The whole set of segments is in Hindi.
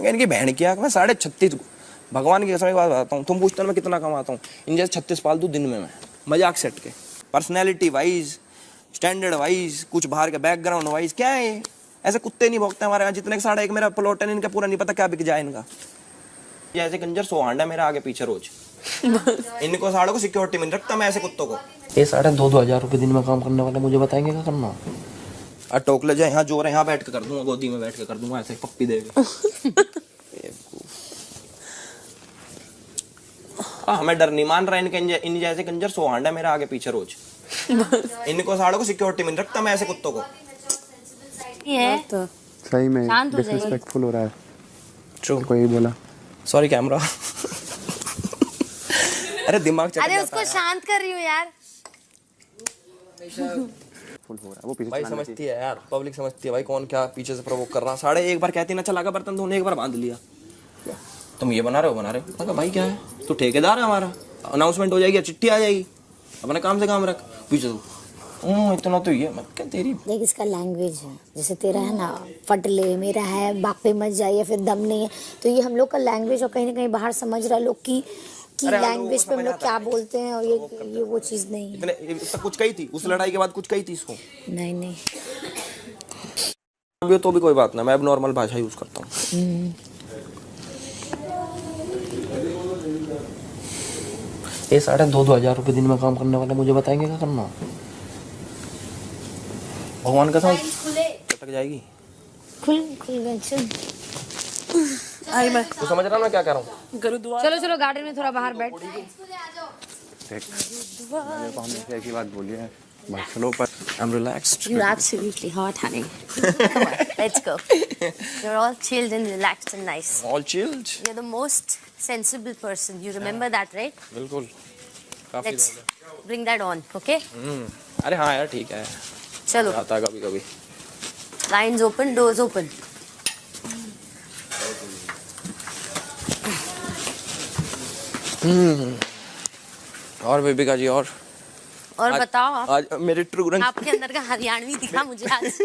मैं इनकी बहन किया मैं 36.5 भगवान की कसम एक बात बताता हूँ, तुम पूछते हो मैं कितना कमाता हूँ, इन जैसे 36 पाल दूँ दिन में मैं मजाक सेट के, पर्सनैलिटी वाइज, स्टैंडर्ड वाइज, कुछ बाहर के बैकग्राउंड वाइज, क्या है ऐसे कुत्ते नहीं भोगते हमारे यहाँ जितने। 1.5 मेरा प्लॉट है, इनका पूरा नहीं पता क्या बिक जाए इनका। ये ऐसे कंजर 100 हांडा मेरा आगे पीछे रोज इनको साढ़े को सिक्योरिटी में रखता मैं ऐसे कुत्तों को। ये 2,500 हजार रुपए दिन में काम करने वाले मुझे बताएंगे क्या करना। टोक ले जाए यहाँ जोर है, यहाँ बैठ के कर दूंगा, गोदी में बैठ के कर दूंगा ऐसे पप्पी देगा। हमें डर नहीं मान रहा इनके, इन जैसे कंजर 100 हांडा मेरा आगे पीछे रोज इनको साढ़े को सिक्योरिटी में रखता मैं ऐसे कुत्तों को। ये तो सही में डिसरिस्पेक्टफुल हो रहा है। ट्रू, कोई बोला सॉरी कैमरा। अरे दिमाग चल अरे उसको शांत कर रही हूँ यार। फुल हो रहा है वो पीछे भाई समझती है यार, पब्लिक समझती है भाई कौन क्या पीछे से प्रोवोक कर रहा। साढ़े एक बार कहती ना चला का बर्तन धोने, एक बार बांध लिया, तुम ये बना रहे हो बना रहे हो। मैं कहा भाई क्या है, तू ठेकेदार है हमारा, अनाउंसमेंट हो जाएगी, चिट्ठी आ जाएगी, अपने काम से काम रख। पीछे इतना तो ये मत क्या तेरी। देख इसका लैंग्वेज है, जैसे तेरा है ना फट ले, मेरा है बाप पे मत जाइए, फिर दम नहीं है, तो ये हम लोग का लैंग्वेज और कहीं ना कहीं बाहर समझ रहा है लोग की लैंग्वेज पे हम लोग क्या बोलते हैं, और ये वो चीज नहीं है। इतने कुछ कही थी उस लड़ाई के बाद, कुछ कही थी इसको? नहीं नहीं अभी तो भी कोई बात ना, मैं अब नॉर्मल भाषा यूज करता हूँ। ये 2,500 हजार रुपए दिन में काम करने वाले मुझे बताएंगे क्या करना। भगवान का चटक जाएगी। खुल गए चल। तू समझ रहा मैं क्या कह रहा हूँ? चलो चलो गार्डन में थोड़ा बाहर बैठ। देख मैंने तो हमेशा एक ही बात बोली है, बस चलो पर I'm relaxed. You're absolutely hot, honey. Come on, let's go. You're all chilled and relaxed and nice. All chilled. You're the most sensible person. You remember that, right? बिल्कुल। काफी Let's bring that on, okay? अरे हाँ यार ठीक है, चलो। आता है कभी कभी। Lines open, doors open. और बेबिका जी और बताओ आप। आज मेरे ट्रू रंग आपके अंदर का हरियाणवी दिखा मुझे आज।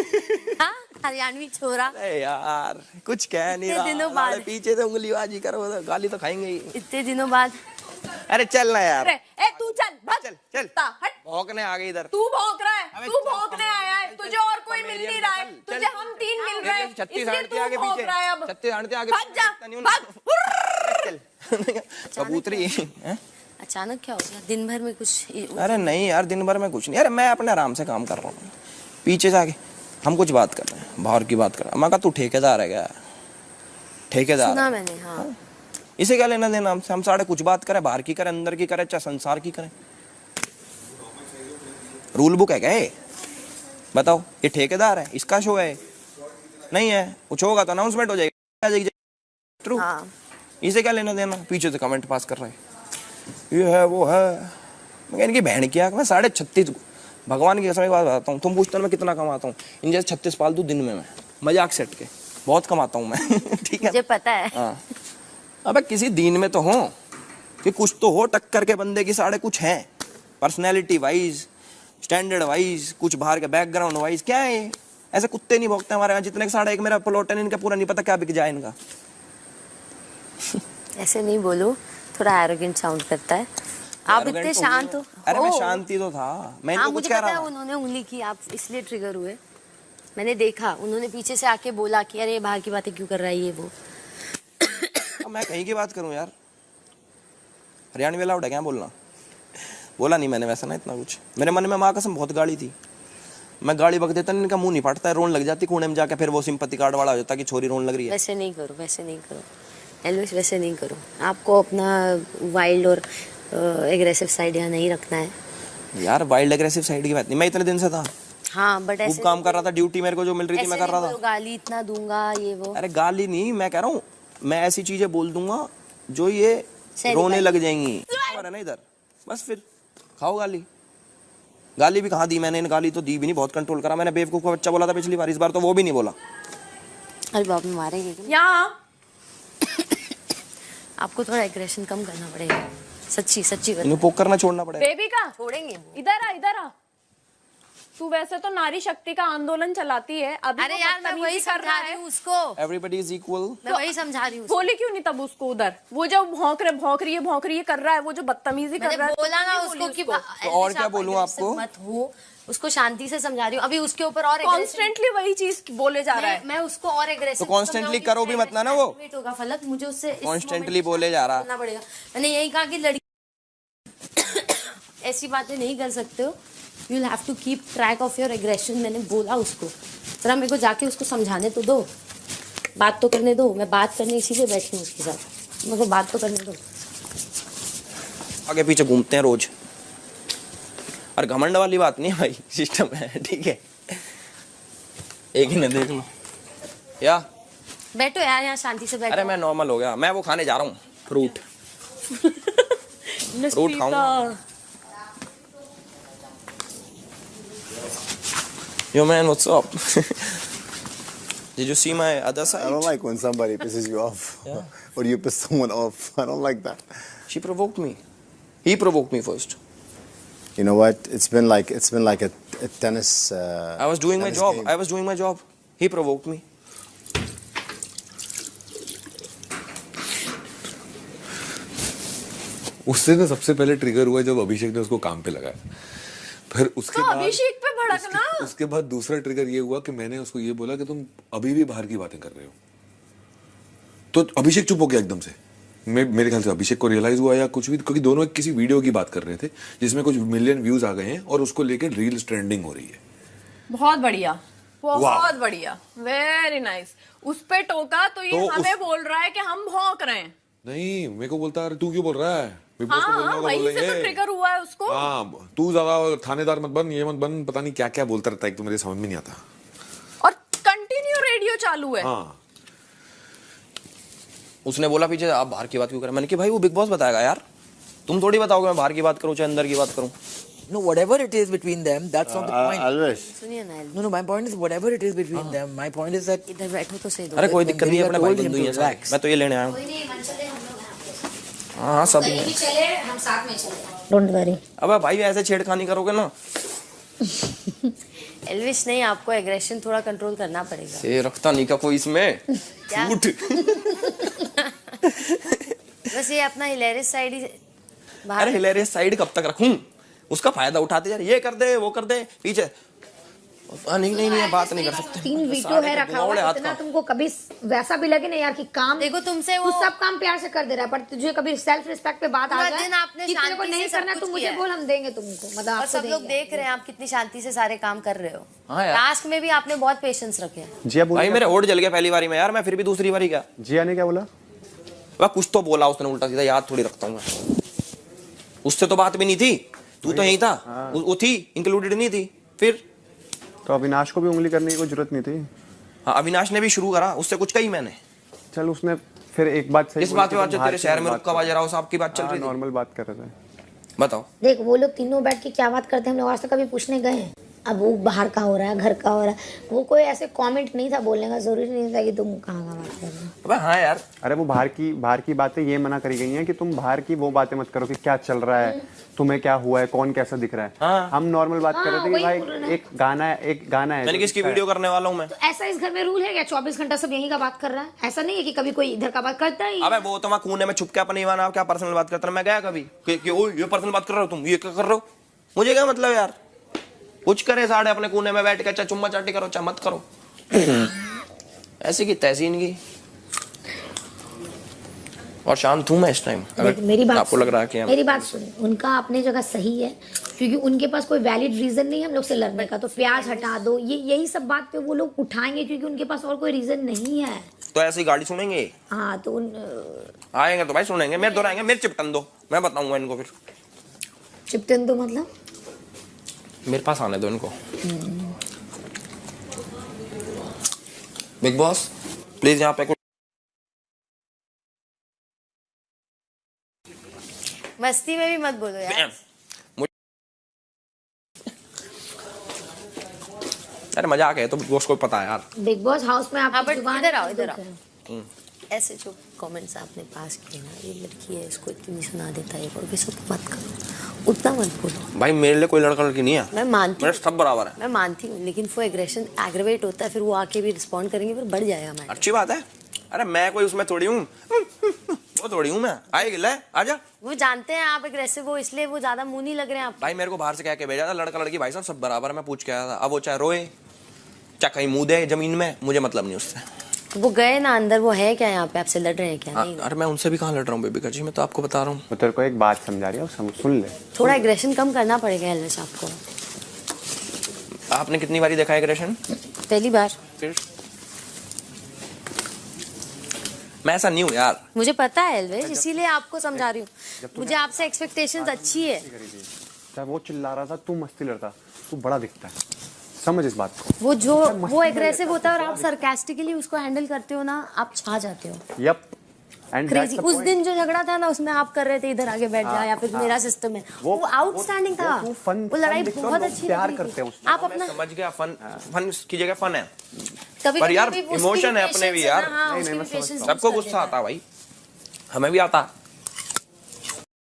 हाँ, हरियाणवी छोरा। अरे यार कुछ कह नहीं इतने रहा, दिनों बाद। पीछे से उंगलीबाजी करो तो गाली तो खाएंगे ही। इतने दिनों बाद। अरे चल ना यार। ए तू चल भाग, चल चल हट। भौंकने आ गई इधर। तू भौंक रहा है, अबे तू चल, भौंकने आया है, तुझे और कोई मिल नहीं रहा है, तुझे हम 3 मिल रहे हैं, 36 इसलिए हांडते तू आगे भौंक पीछे, रहा है अब। 36 हांडते आगे भाग जा, भाग। चल कबूतरी हैं? अचानक क्या हो गया? दिन भर में कुछ? अरे नहीं यार दिन भर में कुछ नहीं, अरे मैं अपने आराम से काम कर रहा हूँ, पीछे से आगे हम कुछ बात कर रहे हैं, बाहर की बात कर रहे हैं। मैं कहा तू ठेकेदार है क्या? ठेकेदार सुना मैंने। हाँ इसे क्या लेना देना हमसे? हम साढ़े कुछ बात करें, बाहर की करें, अंदर की करें, चाहे संसार की करें, रूल बुक है क्या ये? बताओ, ये ठेकेदार है, इसका शो है? नहीं है, कुछ होगा तो अनाउंसमेंट हो जाएगी। ट्रू। हाँ। इसे क्या लेना देना? पीछे से कमेंट पास कर रहे हैं, ये है वो है। मैं इनकी बहन किया मैं 36.5 भगवान की कसम एक बात बताता हूँ, तुम पूछते हो मैं कितना कमाता हूँ, इन जैसे 36 पाल दूँ दिन में मैं मजाक सेट के, बहुत कमाता हूँ मैं। ठीक है मुझे पता है। हाँ अबे किसी दीन में तो हो कि कुछ तो हो टक्कर के बंदे की, साढ़े कुछ हैं पर्सनैलिटी वाइज, स्टैंडर्ड वाइज, कुछ बाहर के बैकग्राउंड वाइज, क्या है ऐसे कुत्ते नहीं भोगते हमारे यहाँ जितने। 1.5 मेरा प्लॉट है, इनका पूरा नहीं पता क्या बिक जाए इनका। ऐसे नहीं बोलो, थोड़ा एरोगेंट साउंड करता है। आप इतने शांत हो। अरे मैं शांति तो था, मैं इनको कुछ कह रहा था। उन्होंने उंगली की, आप इसलिए ट्रिगर हुए। मैंने देखा, उन्होंने पीछे से आके बोला कि अरे बाहर की बातें क्यों कर रहा है ये वो। मैं कहीं की बात करूं यार, हरियाणवी अलाउड है क्या बोलना? बोला नहीं मैंने वैसा ना इतना कुछ, मेरे मन में माँ कसम बहुत गाड़ी थी, मैं गाड़ी बक देता, इनका मुंह नहीं फाटता है, रोन लग जाती कोने में जाके, फिर वो सिंपैथी कार्ड वाला हो जाता कि छोरी रोन लग रही है। वैसे नहीं करो, वैसे नहीं करो एलविश, वैसे नहीं करो। आपको अपना वाइल्ड और एग्रेसिव साइड यहाँ नहीं रखना है यार। वाइल्ड एग्रेसिव साइड की बात नहीं, मैं इतने दिन से था। हाँ बट ऐसे काम कर रहा था, ड्यूटी मेरे को जो मिल रही थी मैं कर रहा था। गाली इतना दूंगा ये वो। अरे गाली नहीं, मैं कह रहा हूँ मैं ऐसी चीजें बोल दूंगा जो ये रोने लग जाएंगी ना इधर, बस फिर खाओ गाली। गाली भी कहाँ दी मैंने, गाली तो दी भी नहीं, बहुत कंट्रोल करा मैंने। बेवकूफ का बच्चा बोला था पिछली बार, इस बार तो वो भी नहीं बोला। अरे बाप में मारेंगे क्या? यहाँ आपको थोड़ा एग्रेशन कम करना पड़ेगा, सच्ची सच्ची इन्हें पोक करना छोड़ना पड़ेगा। बेबी का छोड़ेंगे वो। इधर आ, इधर आ। तू वैसे तो नारी शक्ति का आंदोलन चलाती है, अभी अरे वो यार मैं वही बदतमीजी कर समझा रहा रही है। हूँ उसको, एवरीबडी इज इक्वल। मैं वही समझा रही हूँ। बोले क्यों नहीं तब उसको उधर? वो जो भौंक रही है कर रहा है, वो जो बदतमीजी कर मैंने रहा है, बोला तो ना क्यों उसको बोली कि तो और क्या बोलूं आपको? मत हो, उसको शांति से समझा रही हूँ। अभी उसके ऊपर और कॉन्स्टेंटली वही चीज बोले जा रहा है। मैं उसको और एग्रेसिव तो constantly करो भी मत ना वो। होगा फलक, मुझे उससे इस Constantly moment बोले जा रहा। बोलना पड़ेगा। मैंने यही कहा कि लड़की ऐसी बातें नहीं कर सकते हो, you have to keep track of your aggression. मैंने बोला उसको, जरा मेरे को जाके उसको समझाने तो दो, बात तो करने दो। मैं बात करने इसीलिए बैठी हूँ उसके साथ, मेरे को बात तो करने दो। आगे पीछे घूमते हैं रोज, और घमंड वाली बात नहीं है भाई, सिस्टम है, ठीक है। एक ही ना देख लो या। बैठो यार यहाँ शांति से बैठो। अरे मैं नॉर्मल हो गया, मैं वो खाने जा रहा हूँ, फ्रूट। फ्रूट खाऊंगा। Yo man, what's up? Did you see my other I side? don't like when somebody pisses you off. Yeah. Or you piss someone off. I don't like that. She provoked me. He provoked me first. You know what? It's been like a tennis. I was doing my tennis job. game. I was doing my job. He provoked me. उससे ना सबसे पहले ट्रिगर हुआ जब अभिषेक ने उसको काम पे लगाया। फिर उसके तो बाद अभिषेक पे भड़कना। उसके बाद दूसरा ट्रिगर ये हुआ कि मैंने उसको ये बोला कि तुम अभी भी बाहर की बातें कर रहे हो, तो अभिषेक चुप हो गया एकदम से। मेरे ख्याल से अभिषेक को रियलाइज हुआ या कुछ भी, क्योंकि दोनों किसी वीडियो की बात कर रहे थे जिसमें कुछ मिलियन व्यूज आ गए हैं और उसको लेकर रील्स ट्रेंडिंग हो रही है। बहुत बढ़िया, बहुत बढ़िया, वेरी नाइस। उस पे टोका तो ये तो हमें बोल रहा है कि हम भौंक रहे हैं। नहीं, मेरे को बोलता है तू क्यों बोल रहा है, बिग बॉस को बोलना हाँ, होगा, वहीं से तो बोलेंगे। ट्रिगर हुआ है उसको। हाँ, तू ज्यादा थानेदार मत बन, ये मत बन, पता नहीं क्या क्या बोलता रहता है, एक तो मेरे समझ में नहीं आता। और कंटिन्यू रेडियो चालू है। हाँ, उसने बोला पीछे आप बाहर की बात क्यों करें? मैंने कि भाई वो बिग बॉस बताएगा यार, तुम थोड़ी बताओगे मैं बाहर की बात करूं चाहे अंदर की बात करूं। No, whatever it is between them, that's not the point. Alwash. सुनिए ना, No, my point is whatever it is between them. My point is that इधर बैठो तो सही दो। अरे कोई दिक्कत नहीं है, अपने भाई told him बंधु ही to हैं सारे। relax. मैं तो ये लेने आया हूँ। कोई नहीं, मन चले हम लोग यहाँ पे। हाँ हाँ, सभी कहीं हैं। भी चले हम साथ में चले, डोंट वरी। अबे भाई ऐसे छेड़खानी करोगे ना, एल्विश नहीं, आपको एग्रेशन थोड़ा कंट्रोल करना पड़ेगा। ये रखता नहीं का कोई इसमें क्या? झूठ। बस ये अपना हिलेरियस साइड ही अरे बाहर। हिलेरियस साइड कब तक रखूं? उसका फायदा उठाते यार, ये कर दे वो कर दे पीछे। नहीं बात नहीं कर सकते। 3 वीटो सारे है तो रखा घुमावड़े हुआ, हाथ इतना का। तुमको कभी वैसा भी लगे ना यार कि काम देखो तुमसे तू वो सब काम प्यार से कर दे रहा है, पर तुझे कभी सेल्फ रिस्पेक्ट पे बात आ पूरा जाए दिन आपने कि तेरे को शांति नहीं से सब करना, कुछ तुम मुझे किया है। बोल, हम देंगे तुमको, मतलब और आपको सब लोग देंगे। देख रहे हैं आप कितनी शांति से सारे काम कर रहे हो। हाँ यार। टास्क में भी आपने बहुत पेशेंस रखे हैं। जिया भाई बोला मेरे होठ जल गया पहली बारी में यार, मैं फिर भी दूसरी बारी क्या। जिया ने क्या बोला? वह कुछ तो बोला उसने उल्टा सीधा, याद थोड़ी रखता हूँ मैं। उससे तो बात भी नहीं थी, तू तो यही था। वो थी इंक्लूडेड नहीं थी फिर। तो अविनाश को भी उंगली करने की कोई जरूरत नहीं थी। हाँ, अविनाश ने भी शुरू करा, उससे कुछ कही मैंने। चल उसने फिर एक बात सही किस बोली बात कि पे तुम बात जो बाहर तेरे की शहर में बात रुक्का बाजीराव साहब की बात चल हाँ, रही थी? नॉर्मल बात कर रहे थे। बताओ। देख वो लोग तीनों बैठ के क्या बात करते हैं, हम लोग आज तक कभी पूछने गए हैं? अब वो बाहर का हो रहा है, घर का हो रहा है, वो कोई ऐसे कमेंट नहीं था बोलने का, जरूरी नहीं था कि तुम कहाँ का बात कर रहे हो। अबे हाँ यार, अरे वो बाहर की बातें ये मना करी गई हैं कि तुम बाहर की वो बातें मत करो कि क्या चल रहा है, तुम्हें क्या हुआ है, कौन कैसा दिख रहा है। हाँ। हम नॉर्मल बात कर रहे थे कि वही भाई बोल रहे ना। एक गाना है मैंने किसकी वीडियो करने वाला हूँ मैं? तो ऐसा इस घर में रूल है क्या 24 घंटा सब यहीं का बात कर रहा है? ऐसा नहीं है कि कभी कोई इधर का बात करता ही। अबे वो तो वहाँ कोने में छुप के अपनी वाना क्या पर्सनल बात करता मैं गया कभी कि ओ ये पर्सनल बात कर रहे हो तुम, ये क्या कर रहे हो? मुझे क्या मतलब यार, कुछ करे साढ़े अपने कोने में बैठ के, चाहे चुम्मा चाटी करो चाहे मत करो। ऐसी की तहसीन की। और शांत हूं मैं इस टाइम। देख, मेरी बात आपको लग रहा है कि मेरी बात सुन, उनका अपने जगह सही है क्योंकि उनके पास कोई वैलिड रीजन नहीं है हम लोग से लड़ने का, तो प्याज हटा दो, ये यही सब बात पे वो लोग उठाएंगे क्योंकि उनके पास और कोई रीजन नहीं है। तो ऐसी गाड़ी सुनेंगे? हाँ तो आएंगे तो भाई सुनेंगे, मेरे दोहराएंगे, मेरे चिपटन दो, मैं बताऊंगा इनको फिर। चिपटन दो मतलब मेरे पास आने दो इनको। बिग बॉस प्लीज यहाँ पे मस्ती में भी मत बोलो यार। अरे मजाक है तो बिग बॉस को पता है यार। बिग बॉस हाउस में हाँ, आप but इधर आओ, इधर आओ। ऐसे जो कमेंट्स आपने पास किए ना, ये लड़की है इसको इतनी सुना देता है, और सब मत करो, उतना मत बोलो। भाई मेरे लिए कोई लड़का लड़की नहीं है, मैं मानती मेरे सब बराबर है। मैं मानती हूँ, लेकिन वो एग्रेशन एग्रेवेट होता है, फिर वो आके भी रिस्पॉन्ड करेंगे, फिर बढ़ जाएगा मैटर। अच्छी बात है। अरे मैं कोई उसमें थोड़ी हूँ, वो थोड़ी हूँ मैं। आएगी ले आजा। वो जानते हैं आप एग्रेसिव हो, इसलिए वो ज्यादा मुंह नहीं लग रहे हैं आप। भाई मेरे को बाहर से कह के भेजा था, लड़का लड़की भाई साहब सब बराबर है, मैं पूछ के आया था। अब वो चाहे रोए चाहे कहीं मुंह दे जमीन में, मुझे मतलब नहीं उससे। वो गए ना अंदर, वो है क्या यहाँ पे, आपसे लड़ रहे हैं क्या? नहीं। अरे मैं उनसे भी कहाँ लड़ रहा हूँ बेबी जी, मैं तो आपको बता रहा हूँ। वो तेरे को एक बात समझा रही है, वो सुन ले। थोड़ा एग्रेशन कम करना पड़ेगा एलवेश आपको। आपने कितनी बारी देखा है एग्रेशन? पहली बार। फिर मैं ऐसा नहीं हूँ यार। मुझे पता है एलवेश, इसीलिए आपको समझा रही हूँ। मुझे आपसे एक्सपेक्टेशंस अच्छी है। चाहे वो चिल्ला रहा था, तू मस्ती लड़ता, तू बड़ा दिखता है, समझ इस बात को। वो एग्रेसिव होता है और आप सरकास्टिकली उसको हैंडल करते हो ना, आप छा जाते हो। यप। And crazy. उस दिन जो झगड़ा था ना, उसमें आप कर रहे थे इधर आगे बैठ जा, या फिर मेरा सिस्टम है, वो आउटस्टैंडिंग था। वो लड़ाई बहुत अच्छी प्यार लगी करते थी। हैं आप अपना समझ गया, फन की जगह फन है, कभी पर यार कभी इमोशन है अपने भी यार। सबको सबको गुस्सा आता है भाई, हमें भी आता।